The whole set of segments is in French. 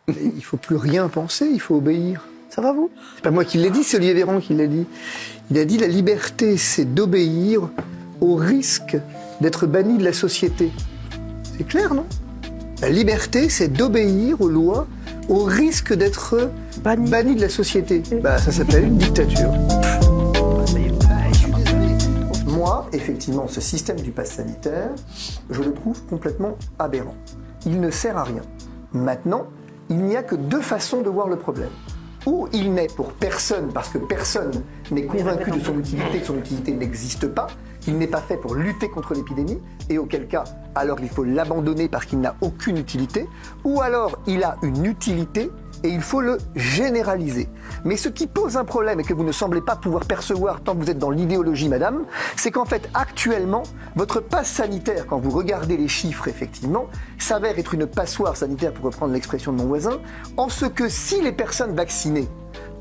Il faut plus rien penser, il faut obéir. Ça va vous? C'est pas moi qui l'ai dit, c'est Olivier Véran qui l'a dit. Il a dit la liberté, c'est d'obéir au risque d'être banni de la société. C'est clair, non? La liberté, c'est d'obéir aux lois au risque d'être banni de la société. Bah, ça s'appelle une dictature. Je suis désolé. Moi, effectivement, ce système du pass sanitaire, je le trouve complètement aberrant. Il ne sert à rien. Maintenant, il n'y a que deux façons de voir le problème. Ou il n'est pour personne, parce que personne n'est convaincu de son utilité, que son utilité n'existe pas, qu'il n'est pas fait pour lutter contre l'épidémie, et auquel cas, alors il faut l'abandonner parce qu'il n'a aucune utilité, ou alors il a une utilité et il faut le généraliser. Mais ce qui pose un problème et que vous ne semblez pas pouvoir percevoir tant que vous êtes dans l'idéologie, madame, c'est qu'en fait, actuellement, votre passe sanitaire, quand vous regardez les chiffres, effectivement, s'avère être une passoire sanitaire, pour reprendre l'expression de mon voisin, en ce que si les personnes vaccinées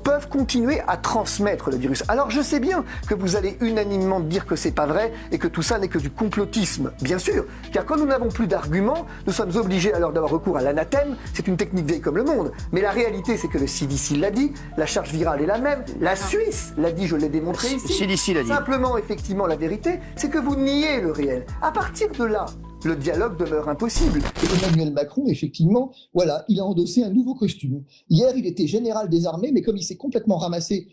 peuvent continuer à transmettre le virus. Alors je sais bien que vous allez unanimement dire que c'est pas vrai et que tout ça n'est que du complotisme, bien sûr, car quand nous n'avons plus d'arguments, nous sommes obligés alors d'avoir recours à l'anathème, c'est une technique vieille comme le monde, mais la réalité c'est que le CDC l'a dit, la charge virale est la même, la Suisse l'a dit, je l'ai démontré ici. CDC l'a dit. Simplement, effectivement, la vérité, c'est que vous niez le réel. À partir de là, le dialogue demeure impossible. Emmanuel Macron, effectivement, voilà, il a endossé un nouveau costume. Hier, il était général des armées, mais comme il s'est complètement ramassé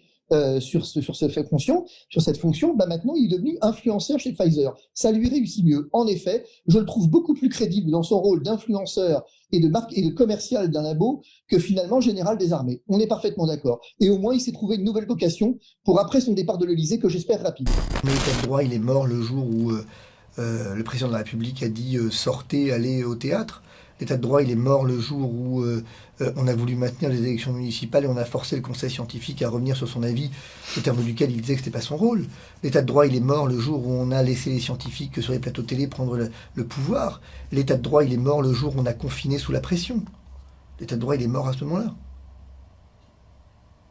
sur cette fonction, bah maintenant il est devenu influenceur chez Pfizer. Ça lui réussit mieux. En effet, je le trouve beaucoup plus crédible dans son rôle d'influenceur et de commercial d'un labo que finalement général des armées. On est parfaitement d'accord. Et au moins, il s'est trouvé une nouvelle vocation pour après son départ de l'Élysée, que j'espère rapide. Mais l'état de droit, il est mort le jour où le président de la République a dit sortez, allez au théâtre. L'état de droit, il est mort le jour où on a voulu maintenir les élections municipales et on a forcé le conseil scientifique à revenir sur son avis, au terme duquel il disait que c'était pas son rôle. L'état de droit, il est mort le jour où on a laissé les scientifiques sur les plateaux télé prendre le pouvoir. L'état de droit, il est mort le jour où on a confiné sous la pression. L'état de droit, il est mort à ce moment-là.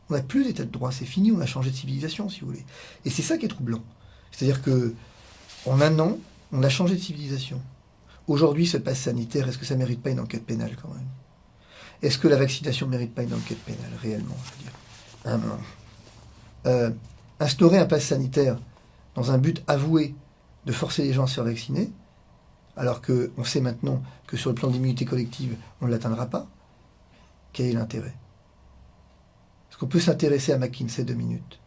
On n'a plus d'état de droit, c'est fini, on a changé de civilisation, si vous voulez. Et c'est ça qui est troublant. C'est-à-dire que en un an, on a changé de civilisation. Aujourd'hui, ce passe sanitaire, est-ce que ça ne mérite pas une enquête pénale quand même? Est-ce que la vaccination ne mérite pas une enquête pénale, réellement, je veux dire? Instaurer un passe sanitaire dans un but avoué de forcer les gens à se faire vacciner, alors qu'on sait maintenant que sur le plan d'immunité collective, on ne l'atteindra pas, quel est l'intérêt? Est-ce qu'on peut s'intéresser à McKinsey 2 minutes?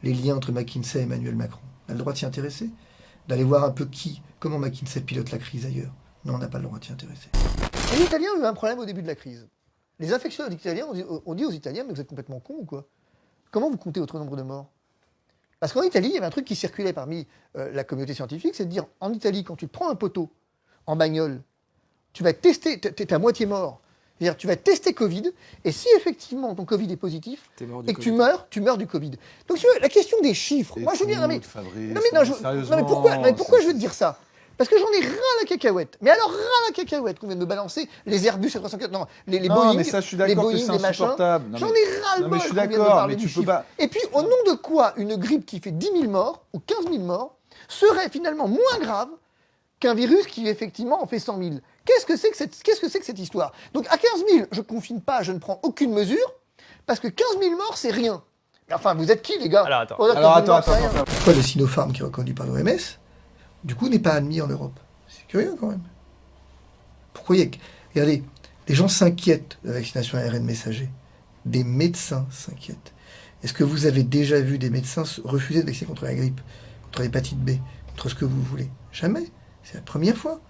Les liens entre McKinsey et Emmanuel Macron. On a le droit de s'y intéresser? D'aller voir un peu comment McKinsey pilote la crise ailleurs? Non, on n'a pas le droit de s'y intéresser. Les Italiens ont eu un problème au début de la crise. Les infectieux italiens ont dit aux Italiens, mais vous êtes complètement cons ou quoi? Comment vous comptez votre nombre de morts? Parce qu'en Italie, il y avait un truc qui circulait parmi la communauté scientifique, c'est de dire, en Italie, quand tu te prends un poteau en bagnole, tu vas être testé, t'es à moitié mort. C'est-à-dire, tu vas tester Covid, et si effectivement ton Covid est positif, et que tu meurs du Covid. Donc, la question des chiffres, moi je veux dire, pourquoi je veux te dire ça? Parce que j'en ai ras la cacahuète. Mais alors ras la cacahuète qu'on vient de me balancer les Airbus A340, non, les Boeing, mais ça, je suis les d'accord que Boeing, c'est les machins. insupportable. J'en ai ras le bol qu'on vient de me parler du chiffre. Et puis, au nom de quoi une grippe qui fait 10 000 morts ou 15 000 morts serait finalement moins grave qu'un virus qui effectivement en fait 100 000. Qu'est-ce que c'est que cette histoire? Donc à 15 000, je ne confine pas, je ne prends aucune mesure, parce que 15 000 morts, c'est rien. Mais enfin, vous êtes qui, les gars? Alors attends. Pourquoi le Sinopharm, qui est reconnu par l'OMS, du coup, n'est pas admis en Europe? C'est curieux, quand même. Pourquoi Regardez, les gens s'inquiètent de la vaccination ARN messager. Des médecins s'inquiètent. Est-ce que vous avez déjà vu des médecins refuser de vacciner contre la grippe, contre l'hépatite B, contre ce que vous voulez? Jamais. C'est la première fois.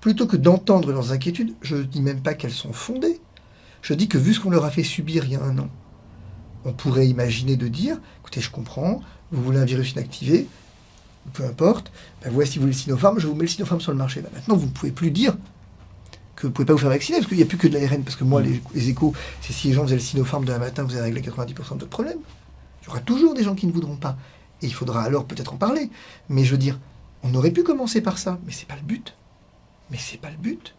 Plutôt que d'entendre leurs inquiétudes, je ne dis même pas qu'elles sont fondées. Je dis que vu ce qu'on leur a fait subir il y a 1 an, on pourrait imaginer de dire, écoutez, je comprends, vous voulez un virus inactivé, peu importe, ben voici vous le Sinopharm, je vous mets le Sinopharm sur le marché. Ben maintenant, vous ne pouvez plus dire que vous ne pouvez pas vous faire vacciner, parce qu'il n'y a plus que de l'ARN, parce que moi, les échos, c'est si les gens faisaient le Sinopharm demain matin, vous avez réglé 90% de votre problème. Il y aura toujours des gens qui ne voudront pas. Et il faudra alors peut-être en parler. Mais je veux dire, on aurait pu commencer par ça, mais c'est pas le but. Mais c'est pas le but.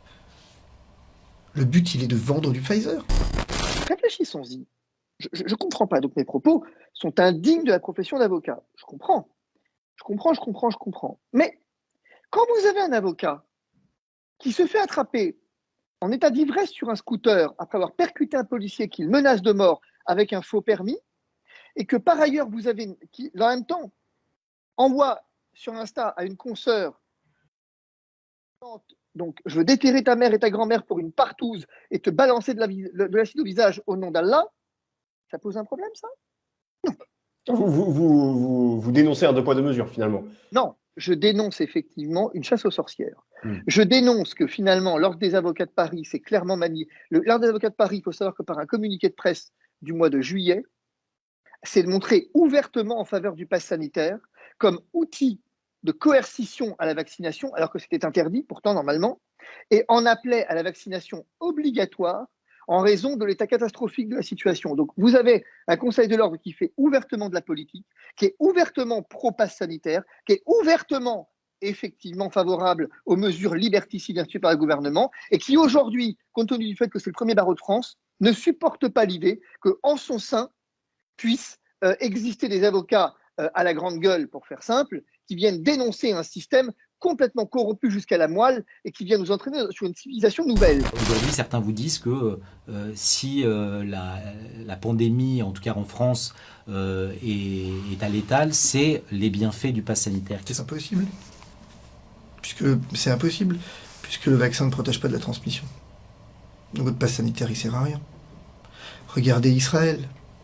Le but, il est de vendre du Pfizer. Réfléchissons-y. Je comprends pas. Donc mes propos sont indignes de la profession d'avocat. Je comprends. Mais quand vous avez un avocat qui se fait attraper en état d'ivresse sur un scooter après avoir percuté un policier qu'il menace de mort avec un faux permis, et que par ailleurs vous avez qui en même temps envoie sur Insta à une consoeur, donc je veux déterrer ta mère et ta grand-mère pour une partouze et te balancer de l'acide au visage au nom d'Allah, ça pose un problème, ça? Vous dénoncez un deux poids deux mesures, finalement. Non, je dénonce effectivement une chasse aux sorcières. Je dénonce que finalement, l'Ordre des avocats de Paris, c'est clairement manié. L'Ordre des avocats de Paris, il faut savoir que par un communiqué de presse du mois de juillet, c'est montré ouvertement en faveur du pass sanitaire comme outil de coercition à la vaccination, alors que c'était interdit pourtant normalement, et en appelait à la vaccination obligatoire en raison de l'état catastrophique de la situation. Donc vous avez un Conseil de l'ordre qui fait ouvertement de la politique, qui est ouvertement pro-pass sanitaire, qui est ouvertement effectivement favorable aux mesures liberticides instituées par le gouvernement, et qui aujourd'hui, compte tenu du fait que c'est le premier barreau de France, ne supporte pas l'idée qu'en son sein puissent exister des avocats à la grande gueule, pour faire simple, qui viennent dénoncer un système complètement corrompu jusqu'à la moelle et qui vient nous entraîner sur une civilisation nouvelle. Aujourd'hui, certains vous disent que si la pandémie, en tout cas en France, est à l'étal, c'est les bienfaits du pass sanitaire. C'est impossible. C'est impossible, puisque le vaccin ne protège pas de la transmission. Donc votre pass sanitaire, il sert à rien. Regardez Israël.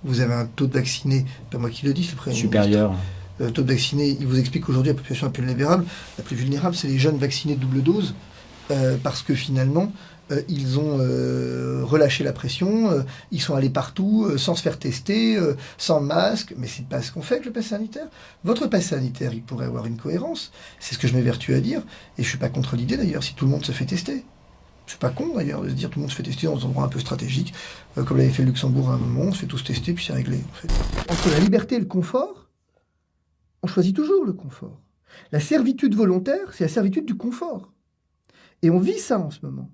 Vous avez un taux de vaccinés, pas moi qui le dis, c'est le Premier ministre. Supérieur. Le taux de vaccinés, il vous explique qu'aujourd'hui, la population la plus vulnérable, c'est les jeunes vaccinés de double dose, parce que finalement, ils ont relâché la pression, ils sont allés partout, sans se faire tester, sans masque, mais c'est pas ce qu'on fait avec le pass sanitaire. Votre pass sanitaire, il pourrait avoir une cohérence, c'est ce que je m'évertue à dire, et je suis pas contre l'idée d'ailleurs, si tout le monde se fait tester. C'est pas con d'ailleurs de se dire tout le monde se fait tester dans un endroit un peu stratégique, comme l'avait fait le Luxembourg à un moment, on se fait tous tester puis c'est réglé. En fait. Entre la liberté et le confort, on choisit toujours le confort. La servitude volontaire, c'est la servitude du confort. Et on vit ça en ce moment.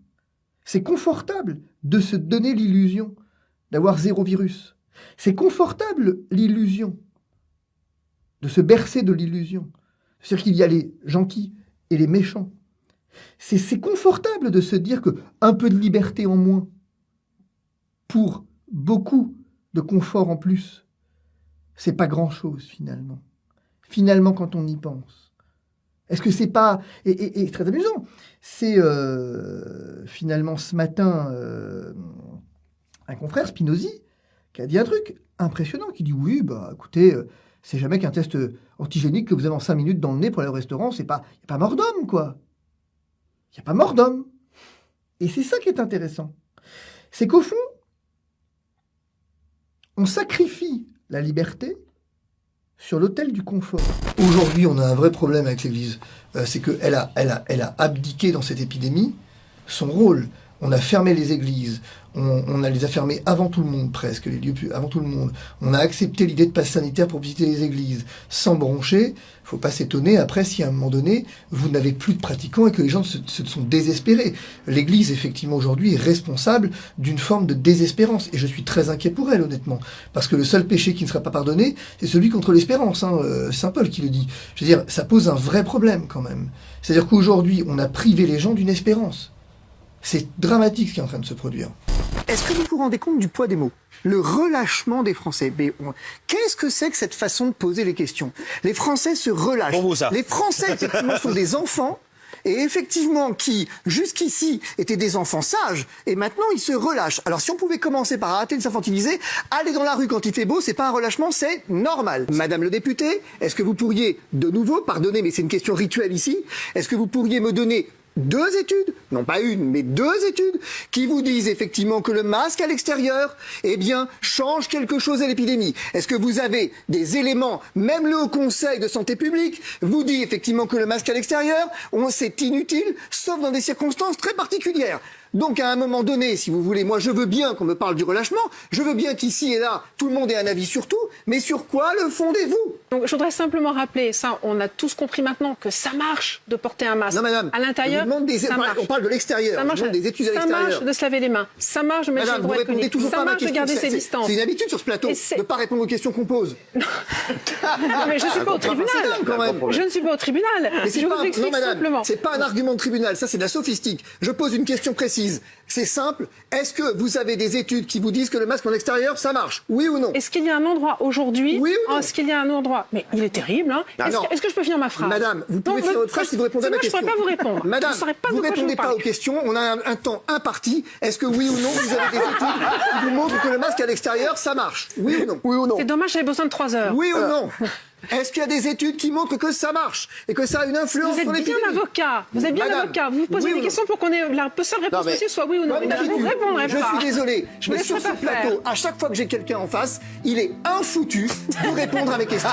C'est confortable de se donner l'illusion d'avoir zéro virus. C'est confortable l'illusion de se bercer de l'illusion. C'est-à-dire qu'il y a les gentils et les méchants. C'est confortable de se dire que un peu de liberté en moins pour beaucoup de confort en plus, c'est pas grand-chose finalement. Finalement, quand on y pense. Est-ce que c'est pas... Et très amusant, c'est finalement ce matin un confrère, Spinozzi, qui a dit un truc impressionnant, qui dit oui, bah écoutez, c'est jamais qu'un test antigénique que vous avez en 5 minutes dans le nez pour aller au restaurant, y a pas mort d'homme, quoi. Il n'y a pas mort d'homme. Et c'est ça qui est intéressant. C'est qu'au fond, on sacrifie la liberté sur l'autel du confort. Aujourd'hui, on a un vrai problème avec l'Église. C'est qu'elle a abdiqué dans cette épidémie son rôle. On a fermé les églises, on les a fermées avant tout le monde presque, les lieux avant tout le monde. On a accepté l'idée de passe sanitaire pour visiter les églises sans broncher. Faut pas s'étonner après si à un moment donné, vous n'avez plus de pratiquants et que les gens se sont désespérés. L'Église, effectivement, aujourd'hui, est responsable d'une forme de désespérance. Et je suis très inquiet pour elle, honnêtement. Parce que le seul péché qui ne sera pas pardonné, c'est celui contre l'espérance. Saint Paul qui le dit. Je veux dire, ça pose un vrai problème quand même. C'est-à-dire qu'aujourd'hui, on a privé les gens d'une espérance. C'est dramatique ce qui est en train de se produire. Est-ce que vous vous rendez compte du poids des mots? Le relâchement des Français. Qu'est-ce que c'est que cette façon de poser les questions? Les Français se relâchent. Pour vous, ça. Les Français, effectivement, sont des enfants, et effectivement, qui, jusqu'ici, étaient des enfants sages, et maintenant, ils se relâchent. Alors, si on pouvait commencer par arrêter de s'infantiliser, aller dans la rue quand il fait beau, c'est pas un relâchement, c'est normal. Madame le député, est-ce que vous pourriez, de nouveau, pardonnez, mais c'est une question rituelle ici, est-ce que vous pourriez me donner 2 études, non pas une, mais 2 études, qui vous disent effectivement que le masque à l'extérieur, eh bien, change quelque chose à l'épidémie. Est-ce que vous avez des éléments, même le Haut Conseil de santé publique vous dit effectivement que le masque à l'extérieur, c'est inutile, sauf dans des circonstances très particulières. Donc, à un moment donné, si vous voulez, moi, je veux bien qu'on me parle du relâchement, je veux bien qu'ici et là, tout le monde ait un avis sur tout, mais sur quoi le fondez-vous? Donc, je voudrais simplement rappeler, ça, on a tous compris maintenant, que ça marche de porter un masque. Non, madame. À l'intérieur, ça marche. On parle de l'extérieur. Ça marche. Je demande des études à Ça l'extérieur. marche de se laver les mains. Ça marche de mettre le droit répondez toujours pas Ça à ma marche de question. garder ses distances. C'est une habitude sur ce plateau de ne pas répondre aux questions qu'on pose. Non, mais je ne suis pas au tribunal. Quand même. Je ne suis pas au tribunal. Mais c'est Je pas, vous explique non, madame, simplement. c'est pas un argument de tribunal, ça c'est de la sophistique. Je pose une question précise. bêtise. C'est simple. Est-ce que vous avez des études qui vous disent que le masque en extérieur, ça marche? Oui ou non? Est-ce qu'il y a un endroit aujourd'hui? Oui ou non? Est-ce qu'il y a un endroit? Mais il est terrible, hein. Ah, non. Est-ce que je peux finir ma phrase? Madame, vous pouvez finir votre phrase si vous répondez à ma question. Moi, je ne saurais pas vous répondre. Madame, je saurais pas vous de ne quoi je répondez vous pas parle. aux questions. On a un temps imparti. Est-ce que oui ou non, vous avez des études qui vous montrent que le masque à l'extérieur, ça marche? Oui ou non? Oui ou non? C'est dommage, j'avais besoin de 3 heures. Oui ou non? Est-ce qu'il y a des études qui montrent que ça marche et que ça a une influence Vous êtes sur bien l'épidémie? avocat. Vous êtes bien Madame, avocat. Vous vous posez oui ou des non? questions pour qu'on ait la seule réponse mais- possible soit oui ou non. Comme Mais je ne vous d'habitude, répondrai je pas. suis désolé, Je mais vous sur ce laisserai pas faire. plateau, à chaque fois que j'ai quelqu'un en face, il est infoutu de répondre à mes questions.